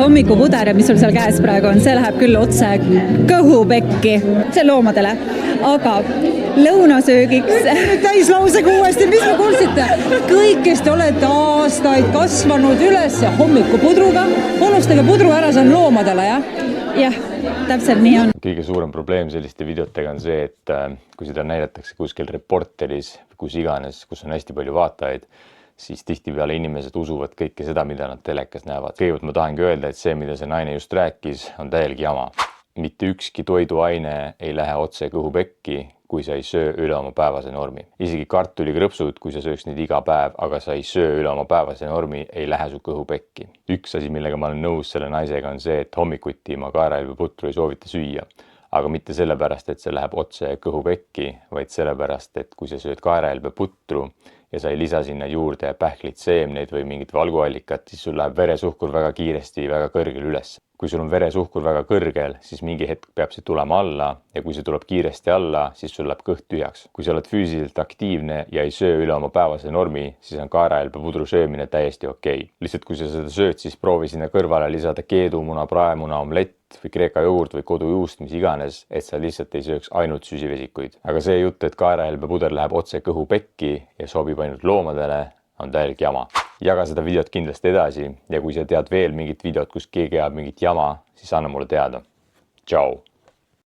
hommikupuder, mis sul seal käes praegu on, see läheb küll otse kõhupekki. See on loomadele. Aga lõunasöögiks... Täislausega uuesti, mis me kuulsite? Kõik, kes te olete aastaid kasvanud üles hommikupudruga, unustage pudru ära, see on loomadele, jah? Jah, täpselt nii on. Kõige suurem probleem selliste videotega on see, et kui seda näidatakse kuskil reporteris, kus iganes, kus on hästi palju vaatajaid, siis tihtipeale inimesed usuvad kõike seda, mida nad telekas näevad. Kõigepealt ma tahangi öelda, et see, mida see naine just rääkis, on täielik jama. Mitte ükski toiduaine ei lähe otse kõhupekki, kui sa ei söö üle oma päevase normi. Isegi kartulikrõpsud, kui sa sööks neid iga päev, aga sa ei söö üle oma päevase normi, ei lähe su kõhupekki. Üks asi, millega ma olen nõus selle naisega, on see, et hommikuti ma kaerahelbeputru ei soovita süüa. Aga mitte sellepärast, et see läheb otse kõhupekki, vaid sellepärast, et kui sa sööd kaerahelbeputru ja sa ei lisa sinna juurde pähklit, seemneid või mingit valguallikat, siis sul läheb veresuhkur väga kiiresti väga kõrgel üles. Kui sul on veresuhkur väga kõrgel, siis mingi hetk peab see tulema alla ja kui see tuleb kiiresti alla, siis sul läheb kõht tühjaks. Kui sa oled füüsiliselt aktiivne ja ei söö üle oma päevase normi, siis on kaerahelbepudru söömine täiesti okei. Lihtsalt kui sa seda sööd, siis proovi sinna kõrvale lisada keedumuna, praemuna, omlett või kreeka jogurt või kodujuust, mis iganes, et sa lihtsalt ei sööks ainult süsivesikuid. Aga see jutt, et kaerahelbepuder läheb otse kõhupekki ja sobib ainult loomadele, on täielik jama. Jaga seda videot kindlasti edasi ja kui sa tead veel mingit videot, kus keegi ajab mingit jama, siis anna mulle teada. Tšau!